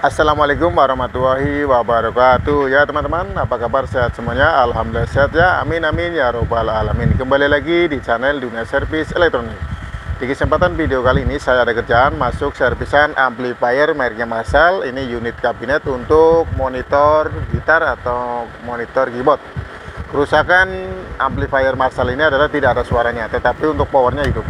Assalamualaikum warahmatullahi wabarakatuh. Ya teman-teman, apa kabar? Sehat semuanya? Alhamdulillah sehat ya. Amin amin ya robbal alamin. Kembali lagi di channel Dunia Servis Elektronik. Di kesempatan video kali ini saya ada kerjaan masuk servisan amplifier mereknya Marshall. Ini unit kabinet untuk monitor gitar atau monitor keyboard. Kerusakan amplifier Marshall ini adalah tidak ada suaranya, tetapi untuk powernya hidup.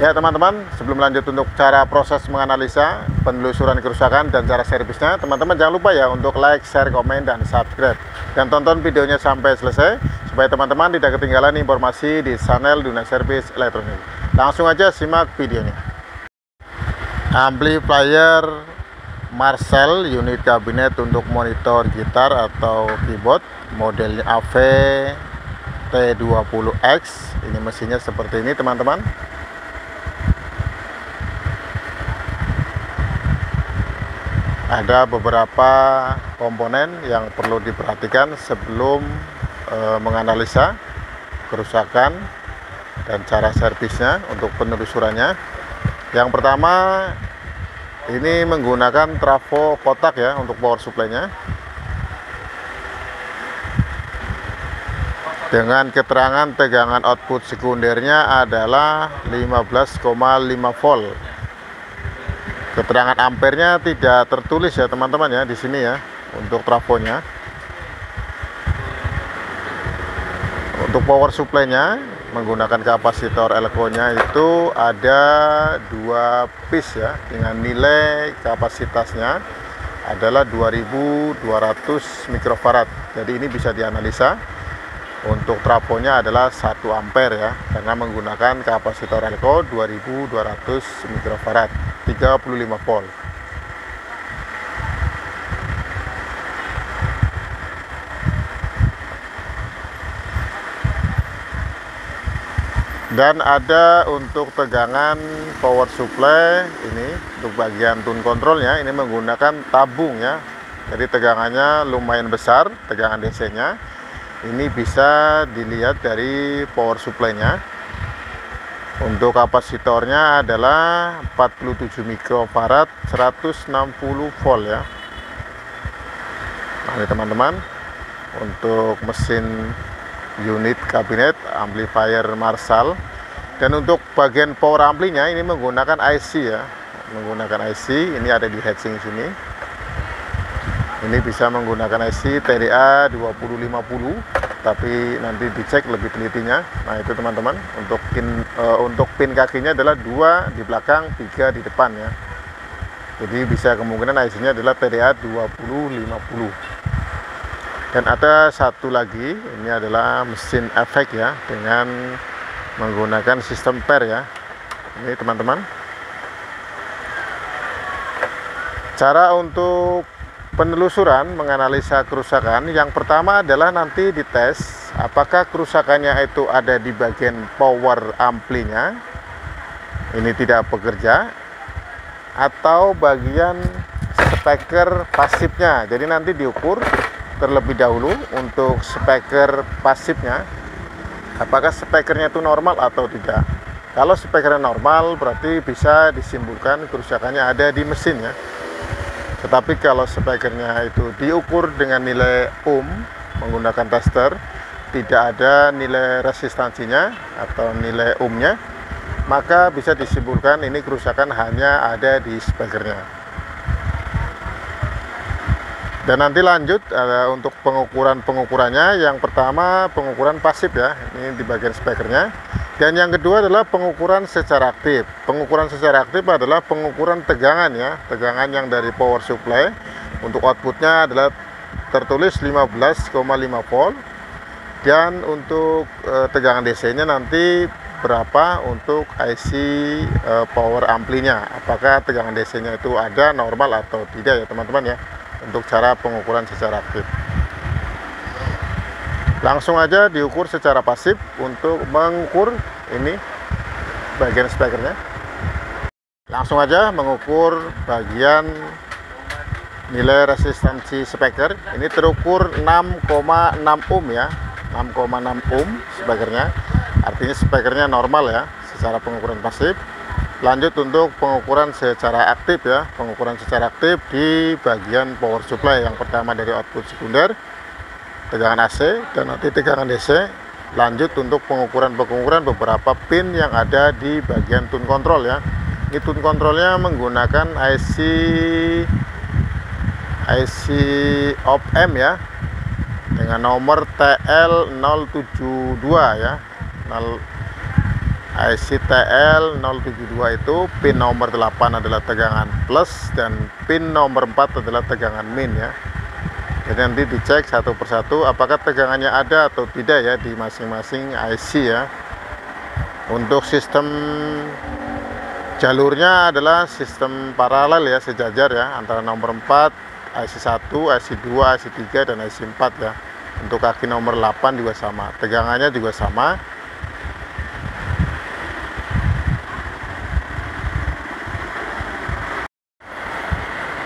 Ya teman-teman, sebelum lanjut untuk cara proses menganalisa, penelusuran kerusakan dan cara servisnya, teman-teman jangan lupa ya untuk like, share, komen, dan subscribe. Dan tonton videonya sampai selesai, supaya teman-teman tidak ketinggalan informasi di channel Dunia Servis Elektronik. Langsung aja simak videonya. Amplifier Marshall unit kabinet untuk monitor gitar atau keyboard, modelnya AV T20X. Ini mesinnya seperti ini teman-teman. Ada beberapa komponen yang perlu diperhatikan sebelum menganalisa kerusakan dan cara servisnya untuk penelusurannya. Yang pertama, ini menggunakan trafo kotak ya untuk power supply-nya, dengan keterangan tegangan output sekundernya adalah 15,5 volt. Keterangan ampernya tidak tertulis ya teman-teman ya di sini ya untuk trafonya. Untuk power supply-nya menggunakan kapasitor elko-nya itu ada 2 piece ya, dengan nilai kapasitasnya adalah 2200 mikrofarad. Jadi ini bisa dianalisa. Untuk trafonya adalah 1 ampere ya, karena menggunakan kapasitor elko 2200 mikrofarad, 35 volt. Dan ada untuk tegangan power supply ini, untuk bagian tune controlnya ini menggunakan tabung ya. Jadi tegangannya lumayan besar, tegangan DC-nya. Ini bisa dilihat dari power supply-nya. Untuk kapasitornya adalah 47 mikrofarad, 160 volt ya. Nah, ini teman-teman, untuk mesin unit kabinet amplifier Marshall. Dan untuk bagian power amplinya ini menggunakan IC ya, menggunakan IC. Ini ada di heatsink sini. Ini bisa menggunakan IC TDA 2050, tapi nanti dicek lebih telitinya. Nah itu teman-teman, untuk pin kakinya adalah 2 di belakang, 3 di depan ya. Jadi bisa kemungkinan IC-nya adalah TDA 2050. Dan ada satu lagi, ini adalah mesin efek ya, dengan menggunakan sistem pair ya. Ini teman-teman. Cara untuk penelusuran menganalisa kerusakan, yang pertama adalah nanti dites apakah kerusakannya itu ada di bagian power amplinya, ini tidak bekerja, atau bagian speaker pasifnya. Jadi nanti diukur terlebih dahulu untuk speaker pasifnya, apakah speakernya itu normal atau tidak. Kalau speakernya normal berarti bisa disimpulkan kerusakannya ada di mesin ya. Tetapi kalau speakernya itu diukur dengan nilai ohm menggunakan tester, tidak ada nilai resistansinya atau nilai ohmnya, maka bisa disimpulkan ini kerusakan hanya ada di speakernya. Dan nanti lanjut untuk pengukurannya. Yang pertama pengukuran pasif ya, ini di bagian speakernya. Dan yang kedua adalah pengukuran secara aktif. Pengukuran secara aktif adalah pengukuran tegangan ya, tegangan yang dari power supply. Untuk outputnya adalah tertulis 15,5 volt. Dan untuk tegangan DC-nya nanti berapa untuk IC power amplinya. Apakah tegangan DC-nya itu ada normal atau tidak ya teman-teman ya. Untuk cara pengukuran secara aktif. Langsung aja diukur secara pasif untuk mengukur ini bagian speakernya. Langsung aja mengukur bagian nilai resistansi speaker. Ini terukur 6,6 ohm ya, 6,6 ohm speakernya. Artinya speakernya normal ya secara pengukuran pasif. Lanjut untuk pengukuran secara aktif ya, pengukuran secara aktif di bagian power supply. Yang pertama dari output sekunder, tegangan AC, dan nanti tegangan DC. Lanjut untuk pengukuran beberapa pin yang ada di bagian tune control ya. Ini tune controlnya menggunakan IC op-amp ya, dengan nomor TL072 ya. IC TL072 itu pin nomor 8 adalah tegangan plus dan pin nomor 4 adalah tegangan min ya. Jadi nanti dicek satu persatu apakah tegangannya ada atau tidak ya di masing-masing IC ya. Untuk sistem jalurnya adalah sistem paralel ya, sejajar ya, antara nomor 4, IC1, IC2, IC3 dan IC4 ya. Untuk kaki nomor 8 juga sama, tegangannya juga sama.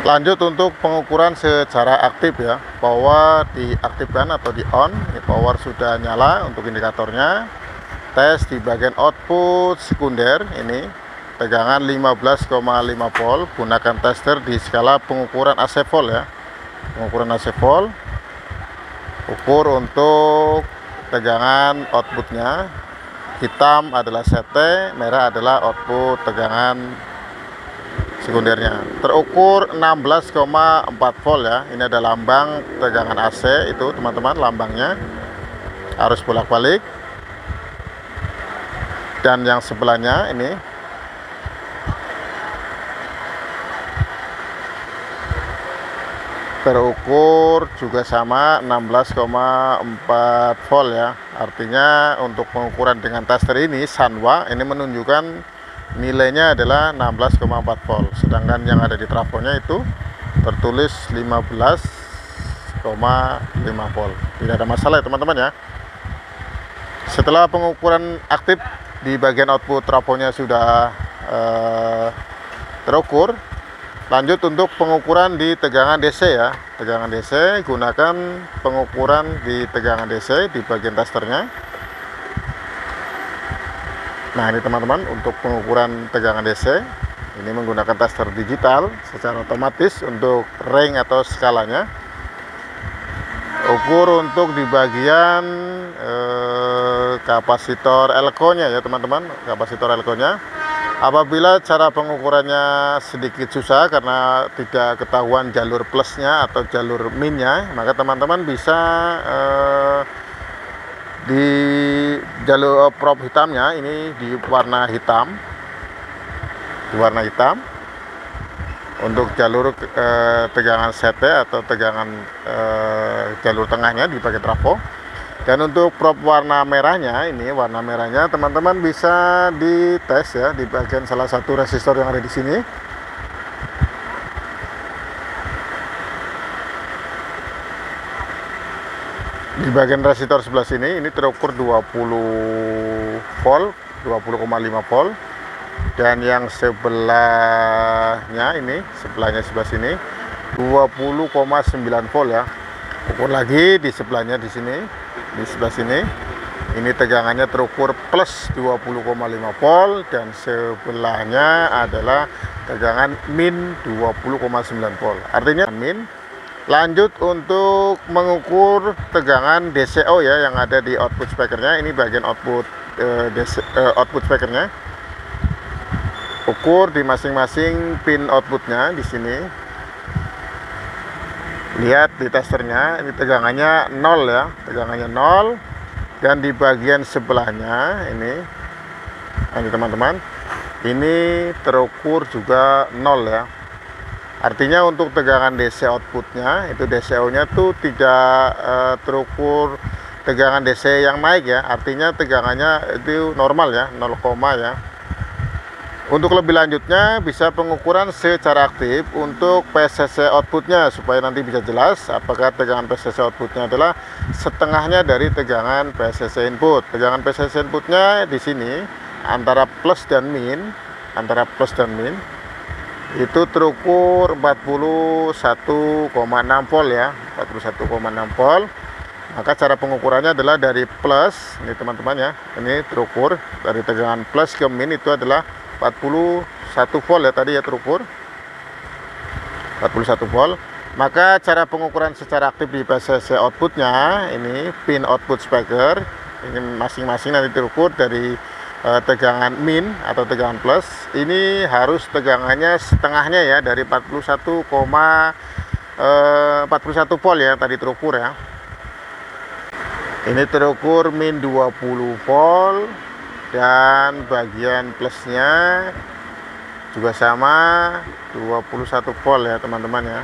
Lanjut untuk pengukuran secara aktif ya, power diaktifkan atau di on. Ini power sudah nyala untuk indikatornya. Tes di bagian output sekunder, ini tegangan 15,5 volt. Gunakan tester di skala pengukuran AC volt ya, pengukuran AC volt. Ukur untuk tegangan outputnya, hitam adalah CT, merah adalah output tegangan sekundernya. Terukur 16,4 volt ya. Ini ada lambang tegangan AC itu teman-teman, lambangnya harus bolak-balik. Dan yang sebelahnya ini terukur juga sama 16,4 volt ya. Artinya untuk pengukuran dengan tester ini Sanwa ini menunjukkan nilainya adalah 16,4 volt, sedangkan yang ada di trafonya itu tertulis 15,5 volt. Tidak ada masalah ya teman-teman ya. Setelah pengukuran aktif di bagian output trafonya sudah terukur, lanjut untuk pengukuran di tegangan DC ya. Tegangan DC, gunakan pengukuran di tegangan DC di bagian testernya. Nah ini teman-teman, untuk pengukuran tegangan DC ini menggunakan tester digital secara otomatis untuk range atau skalanya. Ukur untuk di bagian kapasitor elko-nya ya teman-teman, kapasitor elko-nya. Apabila cara pengukurannya sedikit susah karena tidak ketahuan jalur plusnya atau jalur minnya, maka teman-teman bisa di jalur prop hitamnya ini di warna hitam, untuk jalur tegangan CT atau tegangan jalur tengahnya di bagian trafo. Dan untuk prop warna merahnya, ini warna merahnya teman-teman bisa dites ya di bagian salah satu resistor yang ada di sini. Di bagian resistor sebelah sini ini terukur 20 volt, 20,5 volt. Dan yang sebelahnya ini, sebelah sini 20,9 volt ya. Ukur lagi di sebelahnya di sini, di sebelah sini. Ini tegangannya terukur plus 20,5 volt dan sebelahnya adalah tegangan min 20,9 volt. Artinya min. Lanjut untuk mengukur tegangan DCO ya yang ada di output speakernya. Ini bagian output output speakernya. Ukur di masing-masing pin outputnya di sini. Lihat di testernya, ini tegangannya 0 ya, tegangannya 0. Dan di bagian sebelahnya ini teman-teman, ini terukur juga 0 ya. Artinya untuk tegangan DC outputnya itu DCO-nya tuh tidak terukur tegangan DC yang naik ya. Artinya tegangannya itu normal ya, 0, ya. Untuk lebih lanjutnya bisa pengukuran secara aktif untuk PCC outputnya supaya nanti bisa jelas apakah tegangan PCC outputnya adalah setengahnya dari tegangan PCC input. Tegangan PCC inputnya di sini antara plus dan min, itu terukur 41,6 volt ya, 41,6 volt. Maka cara pengukurannya adalah dari plus, ini teman-teman ya, ini terukur dari tegangan plus ke min itu adalah 41 volt ya tadi ya, terukur 41 volt. Maka cara pengukuran secara aktif di PCC outputnya, ini pin output speaker ini masing-masing nanti terukur dari tegangan min atau tegangan plus. Ini harus tegangannya setengahnya ya, dari 41 volt ya tadi terukur ya. Ini terukur min 20 volt, dan bagian plusnya juga sama 21 volt ya teman-teman ya.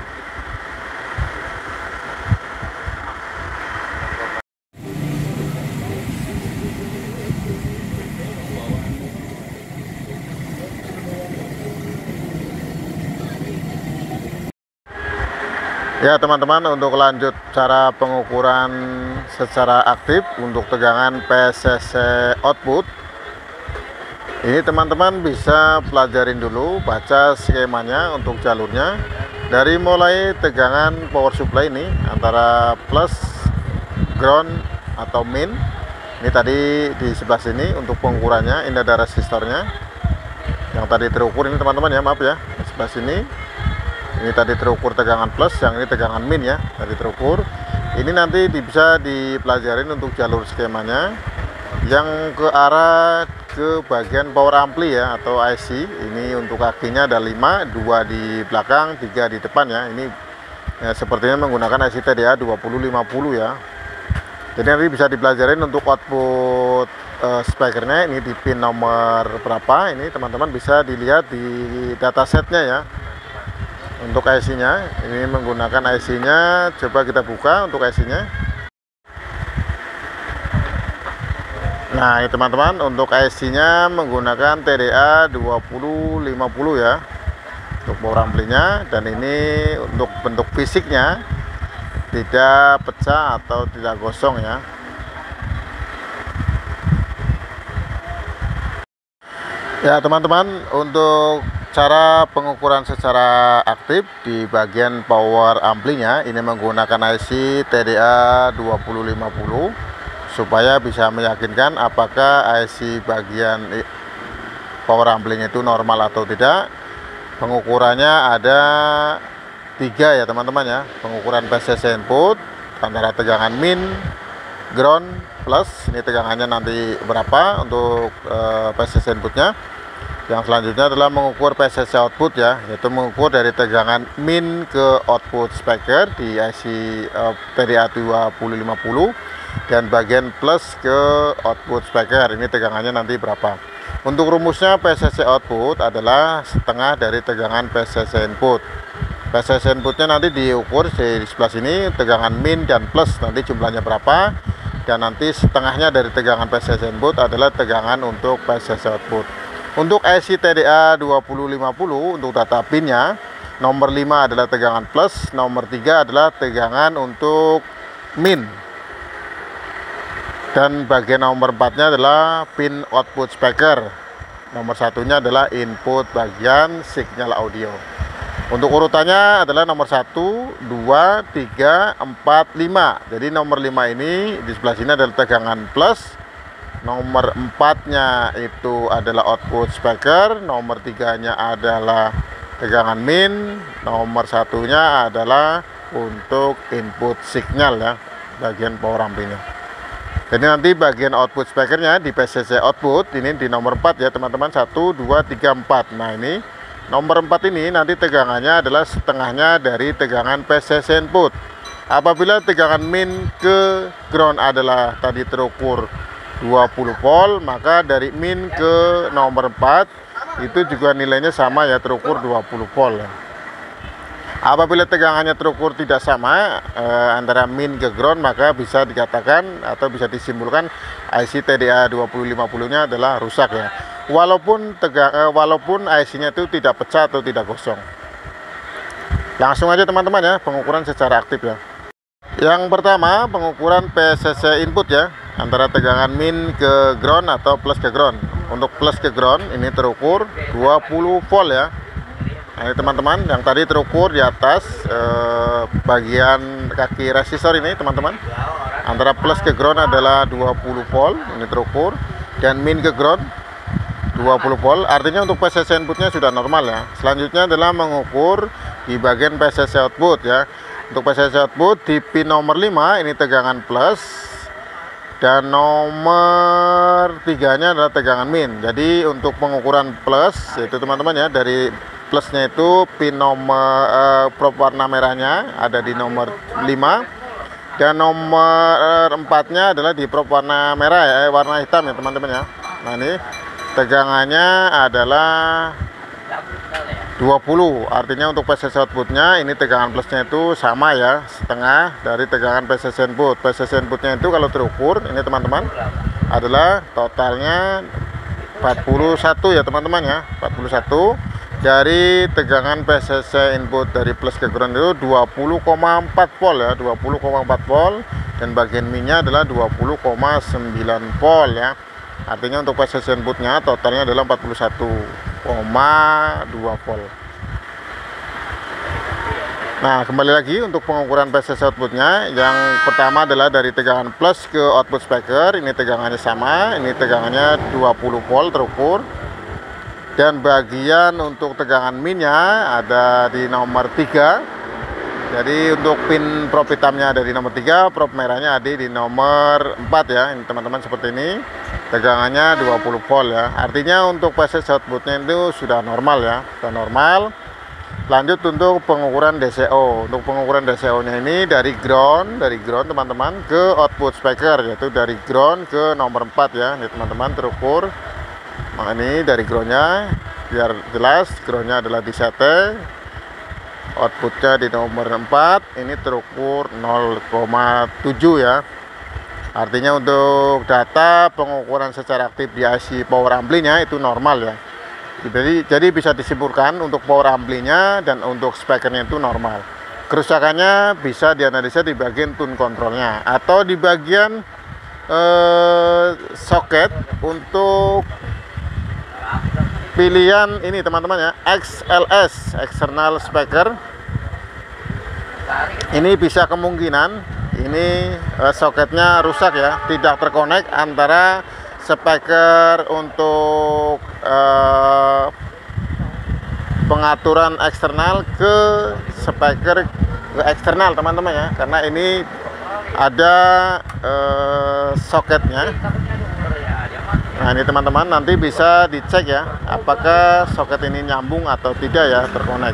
Ya teman-teman, untuk lanjut cara pengukuran secara aktif untuk tegangan PCC output, ini teman-teman bisa pelajarin dulu, baca skemanya untuk jalurnya. Dari mulai tegangan power supply ini antara plus, ground atau min. Ini tadi di sebelah sini untuk pengukurannya, ini ada resistornya yang tadi terukur ini teman-teman ya, maaf ya, di sebelah sini. Ini tadi terukur tegangan plus, yang ini tegangan min ya, tadi terukur. Ini nanti bisa dipelajarin untuk jalur skemanya yang ke arah ke bagian power ampli ya, atau IC. Ini untuk kakinya ada 5, 2 di belakang, 3 di depan ya. Ini ya, sepertinya menggunakan IC TDA 2050 ya. Jadi nanti bisa dipelajarin untuk output speakernya. Ini di pin nomor berapa, ini teman-teman bisa dilihat di datasetnya ya. Untuk IC-nya, ini menggunakan IC-nya, coba kita buka untuk IC-nya. Nah, ini teman-teman, untuk IC-nya menggunakan TDA 2050 ya, untuk power amplinya. Dan ini untuk bentuk fisiknya tidak pecah atau tidak gosong ya. Ya teman-teman, untuk cara pengukuran secara aktif di bagian power amplinya, ini menggunakan IC TDA 2050 supaya bisa meyakinkan apakah IC bagian power amplinya itu normal atau tidak. Pengukurannya ada 3 ya teman-teman ya. Pengukuran PCC input antara tegangan min, ground, plus. Ini tegangannya nanti berapa untuk PCC inputnya. Yang selanjutnya adalah mengukur PCC output ya, yaitu mengukur dari tegangan min ke output speaker di IC TDA 2050, dan bagian plus ke output speaker. Ini tegangannya nanti berapa. Untuk rumusnya PCC output adalah setengah dari tegangan PCC input. PCC inputnya nanti diukur di sebelah sini, tegangan min dan plus nanti jumlahnya berapa, dan nanti setengahnya dari tegangan PCC input adalah tegangan untuk PCC output. Untuk IC TDA 2050 untuk data pinnya, nomor 5 adalah tegangan plus, nomor 3 adalah tegangan untuk min, dan bagian nomor 4-nya adalah pin output speaker. Nomor 1-nya adalah input bagian signal audio. Untuk urutannya adalah nomor 1, 2, 3, 4, 5. Jadi nomor 5 ini di sebelah sini adalah tegangan plus, nomor 4-nya itu adalah output speaker, nomor 3-nya adalah tegangan min, nomor 1-nya adalah untuk input signal ya, bagian power amplinya. Jadi nanti bagian output speakernya di PCC output ini di nomor 4 ya teman-teman, 1, 2, 3, 4. Nah ini nomor 4 ini nanti tegangannya adalah setengahnya dari tegangan PCC input. Apabila tegangan min ke ground adalah tadi terukur 20 volt, maka dari min ke nomor 4 itu juga nilainya sama ya, terukur 20 volt ya. Apabila tegangannya terukur tidak sama antara min ke ground, maka bisa dikatakan atau bisa disimpulkan IC TDA 2050 nya adalah rusak ya, walaupun IC-nya itu tidak pecah atau tidak gosong. Langsung aja teman-teman ya, pengukuran secara aktif ya. Yang pertama, pengukuran PCC input ya, antara tegangan min ke ground atau plus ke ground. Untuk plus ke ground ini terukur 20 volt ya. Nah ini teman-teman, yang tadi terukur di atas bagian kaki resistor ini teman-teman, antara plus ke ground adalah 20 volt, ini terukur, dan min ke ground 20 volt, artinya untuk PCC inputnya sudah normal ya. Selanjutnya adalah mengukur di bagian PCC output ya. Untuk PCC output di pin nomor 5 ini tegangan plus, dan nomor 3-nya adalah tegangan min. Jadi untuk pengukuran plus itu teman-teman ya, dari plusnya itu pin nomor prop warna merahnya ada di nomor 5, dan nomor 4-nya adalah di prop warna merah ya, warna hitam ya teman-teman ya. Nah ini tegangannya adalah 20, artinya untuk PCC outputnya ini tegangan plusnya itu sama ya, setengah dari tegangan PCC input. PCC inputnya itu kalau terukur ini teman-teman adalah totalnya 41 ya teman-teman ya, 41 dari tegangan PCC input dari plus ke ground itu 20,4 volt ya, 20,4 volt, dan bagian minnya adalah 20,9 volt ya. Artinya untuk PCC inputnya totalnya adalah 41,2 volt. Nah kembali lagi untuk pengukuran PCC outputnya, yang pertama adalah dari tegangan plus ke output speaker, ini tegangannya sama, ini tegangannya 20 volt terukur, dan bagian untuk tegangan minnya ada di nomor 3. Jadi untuk pin prop hitamnya ada di nomor 3, prop merahnya ada di nomor 4 ya. Ini teman-teman seperti ini. Tegangannya 20 volt ya. Artinya untuk PCC outputnya itu sudah normal ya, sudah normal. Lanjut untuk pengukuran DCO. Untuk pengukuran DCO-nya ini dari ground teman-teman ke output speaker, yaitu dari ground ke nomor 4 ya. Ini teman-teman terukur. Nah ini dari groundnya biar jelas, groundnya adalah di CT, outputnya di nomor 4, ini terukur 0,7 ya. Artinya untuk data pengukuran secara aktif di IC power ampli-nya itu normal ya. Jadi bisa disimpulkan untuk power ampli-nya dan untuk speakernya itu normal. Kerusakannya bisa dianalisa di bagian tune controlnya atau di bagian soket untuk pilihan ini teman-teman ya, XLS external speaker. Ini bisa kemungkinan ini soketnya rusak ya, tidak terkonek antara speaker untuk pengaturan eksternal ke speaker ke eksternal teman-teman ya, karena ini ada soketnya. Nah ini teman-teman nanti bisa dicek ya, apakah soket ini nyambung atau tidak ya, terkonek.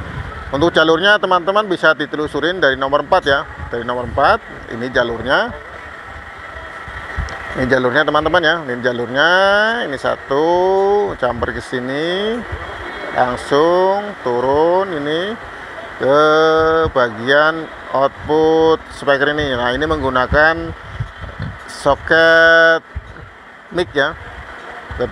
Untuk jalurnya teman-teman bisa ditelusurin dari nomor 4 ya, dari nomor 4 ini jalurnya. Ini jalurnya teman-teman ya, ini jalurnya, ini satu jumper ke sini, langsung turun ini ke bagian output speaker ini. Nah ini menggunakan soket mic ya,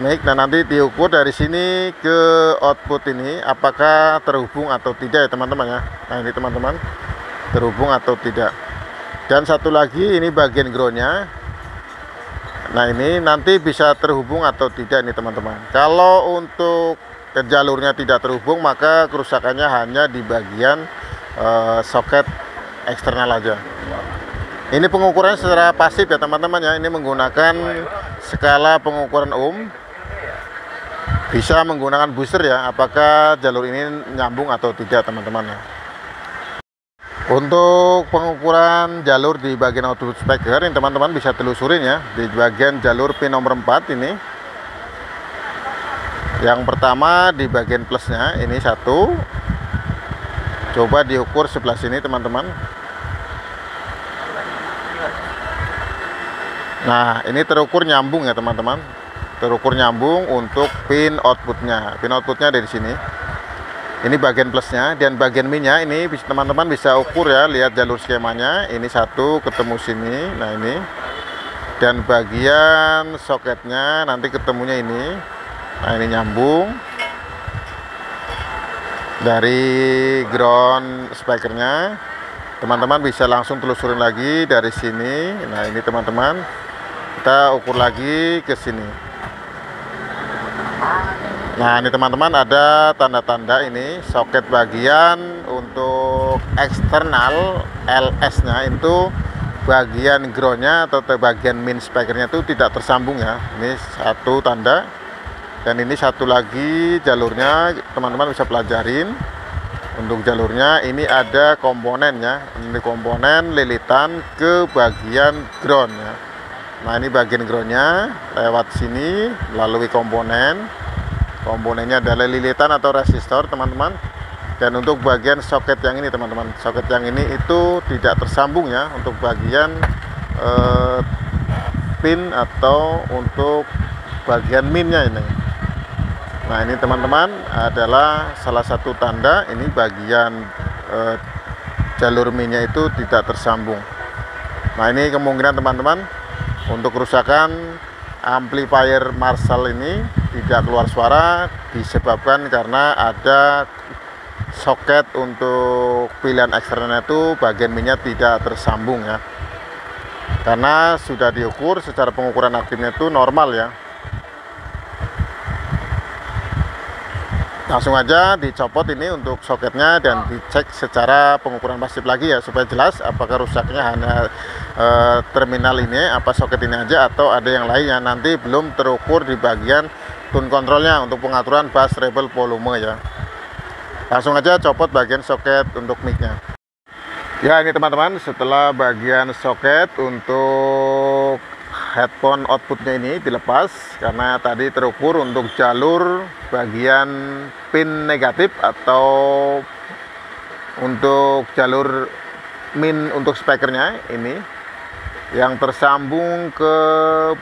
mic. Dan nanti diukur dari sini ke output ini apakah terhubung atau tidak ya teman-teman ya. Nah ini teman-teman, terhubung atau tidak. Dan satu lagi ini bagian groundnya. Nah ini nanti bisa terhubung atau tidak nih teman-teman. Kalau untuk jalurnya tidak terhubung, maka kerusakannya hanya di bagian soket eksternal aja. Ini pengukuran secara pasif ya teman-teman ya. Ini menggunakan skala pengukuran ohm. Bisa menggunakan booster ya, apakah jalur ini nyambung atau tidak teman-teman ya. Untuk pengukuran jalur di bagian output speaker ini teman-teman bisa telusurin ya, di bagian jalur pin nomor 4 ini. Yang pertama di bagian plusnya ini satu. Coba diukur sebelah sini teman-teman. Nah ini terukur nyambung ya teman-teman, terukur nyambung untuk pin outputnya. Pin outputnya dari sini, ini bagian plusnya, dan bagian minnya ini teman-teman bisa ukur ya, lihat jalur skemanya. Ini satu ketemu sini, nah ini, dan bagian soketnya nanti ketemunya ini. Nah ini nyambung dari ground speakernya. Teman-teman bisa langsung telusurin lagi dari sini. Nah ini teman-teman, kita ukur lagi ke sini. Nah ini teman-teman ada tanda-tanda ini soket bagian untuk eksternal LS nya itu bagian groundnya atau bagian min speakernya itu tidak tersambung ya. Ini satu tanda. Dan ini satu lagi jalurnya, teman-teman bisa pelajarin. Untuk jalurnya ini ada komponennya, ini komponen lilitan ke bagian ground ya. Nah ini bagian groundnya lewat sini melalui komponennya adalah lilitan atau resistor teman-teman. Dan untuk bagian soket yang ini teman-teman, soket yang ini itu tidak tersambung ya untuk bagian pin atau untuk bagian minnya ini. Nah ini teman-teman adalah salah satu tanda ini bagian jalur minnya itu tidak tersambung. Nah ini kemungkinan teman-teman untuk kerusakan amplifier Marshall ini tidak keluar suara disebabkan karena ada soket untuk pilihan eksternalnya itu bagian minnya tidak tersambung ya. Karena sudah diukur secara pengukuran aktifnya itu normal ya. Langsung aja dicopot ini untuk soketnya dan dicek secara pengukuran pasif lagi ya, supaya jelas apakah rusaknya hanya terminal ini, apa soket ini aja atau ada yang lainnya. Nanti belum terukur di bagian tune controlnya untuk pengaturan bass treble volume ya. Langsung aja copot bagian soket untuk mic-nya. Ya ini teman-teman, setelah bagian soket untuk headphone outputnya ini dilepas, karena tadi terukur untuk jalur bagian pin negatif atau untuk jalur min untuk speakernya ini yang tersambung ke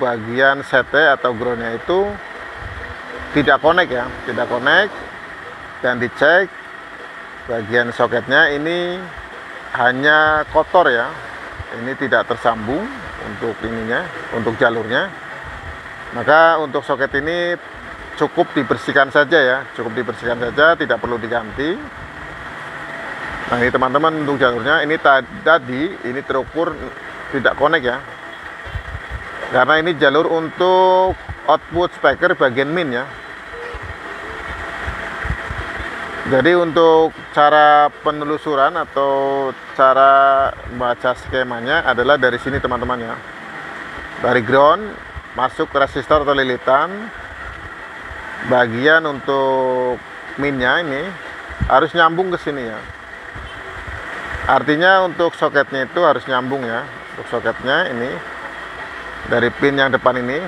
bagian CT atau groundnya itu tidak connect ya, tidak connect. Dan dicek bagian soketnya ini hanya kotor ya, ini tidak tersambung untuk ininya, untuk jalurnya. Maka untuk soket ini cukup dibersihkan saja ya, cukup dibersihkan saja, tidak perlu diganti. Nah ini teman-teman untuk jalurnya ini tadi ini terukur tidak connect ya, karena ini jalur untuk output speaker bagian min ya. Jadi untuk cara penelusuran atau cara baca skemanya adalah dari sini teman-teman ya. Dari ground masuk ke resistor atau lilitan, bagian untuk minnya ini harus nyambung ke sini ya. Artinya untuk soketnya itu harus nyambung ya. Untuk soketnya ini dari pin yang depan ini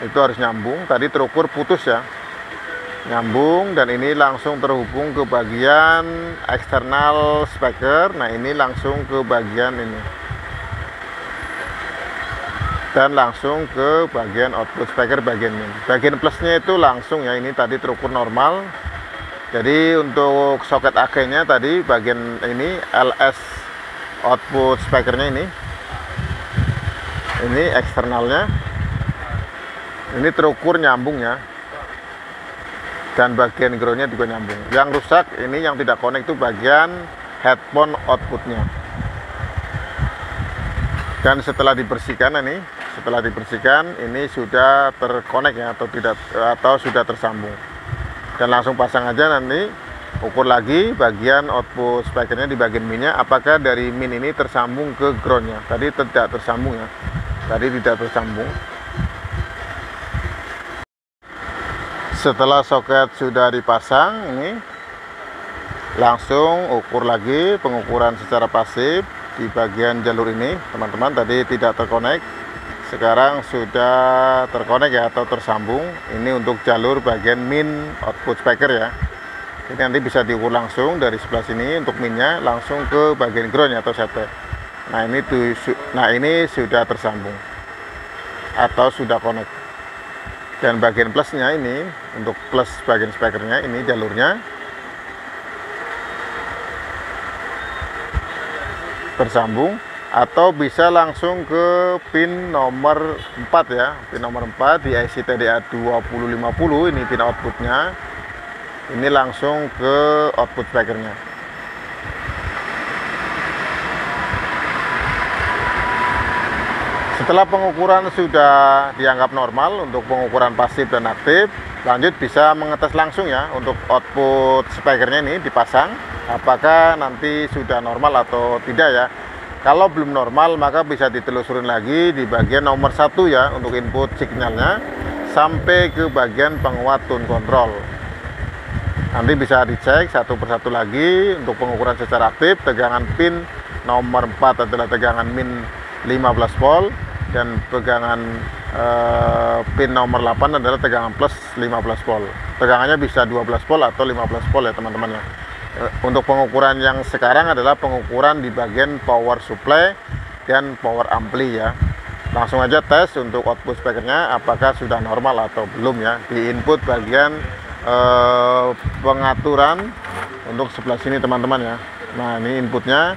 itu harus nyambung. Tadi terukur putus ya, nyambung, dan ini langsung terhubung ke bagian eksternal speaker. Nah ini langsung ke bagian ini dan langsung ke bagian output speaker bagian min. Bagian plusnya itu langsung ya, ini tadi terukur normal. Jadi untuk soket AC nya tadi bagian ini LS output speakernya ini eksternalnya ini terukur nyambung ya, dan bagian groundnya juga nyambung. Yang rusak ini yang tidak connect itu bagian headphone outputnya. Dan setelah dibersihkan ini sudah terkonek ya, atau sudah tersambung. Dan langsung pasang aja, nanti ukur lagi bagian output speakernya di bagian minnya apakah dari min ini tersambung ke groundnya. Tadi tidak tersambung ya, tadi tidak tersambung. Setelah soket sudah dipasang, ini langsung ukur lagi pengukuran secara pasif di bagian jalur ini teman-teman. Tadi tidak terkonek, sekarang sudah terkonek ya atau tersambung. Ini untuk jalur bagian min output speaker ya. Ini nanti bisa diukur langsung dari sebelah sini untuk minnya langsung ke bagian ground ya, atau CT. Nah ini sudah tersambung atau sudah connect. Dan bagian plusnya ini untuk plus bagian speakernya ini jalurnya tersambung, atau bisa langsung ke pin nomor 4 ya, pin nomor 4 di IC TDA 2050. Ini pin outputnya, ini langsung ke output speakernya. Setelah pengukuran sudah dianggap normal untuk pengukuran pasif dan aktif, lanjut bisa mengetes langsung ya untuk output speakernya ini dipasang, apakah nanti sudah normal atau tidak ya. Kalau belum normal maka bisa ditelusurin lagi di bagian nomor 1 ya untuk input signalnya. sampai ke bagian penguat tune control. Nanti bisa dicek satu persatu lagi. Untuk pengukuran secara aktif, tegangan pin nomor 4 adalah tegangan min 15 volt, dan tegangan pin nomor 8 adalah tegangan plus 15 volt. Tegangannya bisa 12 volt atau 15 volt ya teman-teman ya. Untuk pengukuran yang sekarang adalah pengukuran di bagian power supply dan power ampli ya. Langsung aja tes untuk output speakernya apakah sudah normal atau belum ya. Di input bagian pengaturan untuk sebelah sini teman-teman ya. Nah, ini inputnya,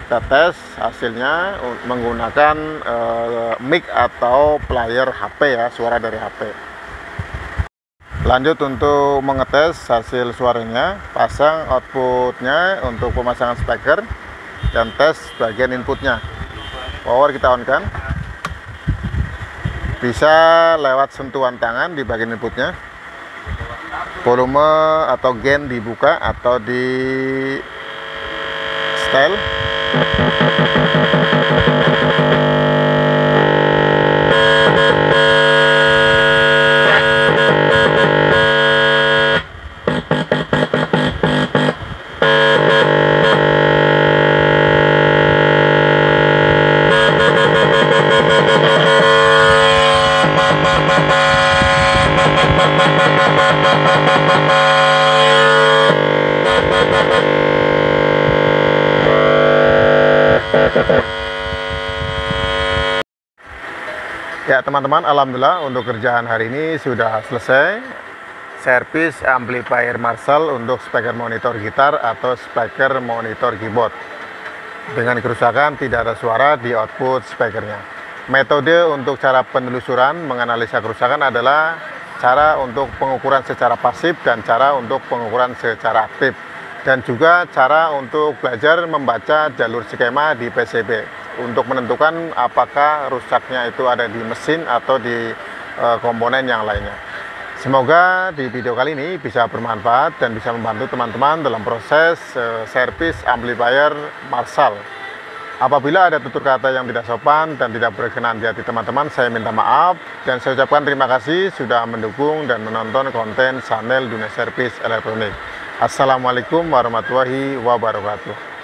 kita tes hasilnya menggunakan mic atau player HP ya, suara dari HP. Lanjut untuk mengetes hasil suaranya, pasang outputnya untuk pemasangan speaker dan tes bagian inputnya. Power kita on kan, bisa lewat sentuhan tangan di bagian inputnya. Volume atau gain dibuka atau di setel. Ya teman-teman, alhamdulillah untuk kerjaan hari ini sudah selesai. Servis amplifier Marshall untuk speaker monitor gitar atau speaker monitor keyboard. Dengan kerusakan tidak ada suara di output speakernya. Metode untuk cara penelusuran menganalisa kerusakan adalah cara untuk pengukuran secara pasif dan cara untuk pengukuran secara aktif. Dan juga cara untuk belajar membaca jalur skema di PCB untuk menentukan apakah rusaknya itu ada di mesin atau di komponen yang lainnya. Semoga di video kali ini bisa bermanfaat dan bisa membantu teman-teman dalam proses servis amplifier Marshall. Apabila ada tutur kata yang tidak sopan dan tidak berkenan di hati teman-teman, saya minta maaf dan saya ucapkan terima kasih sudah mendukung dan menonton konten channel Dunia Servis Elektronik. Assalamualaikum warahmatullahi wabarakatuh.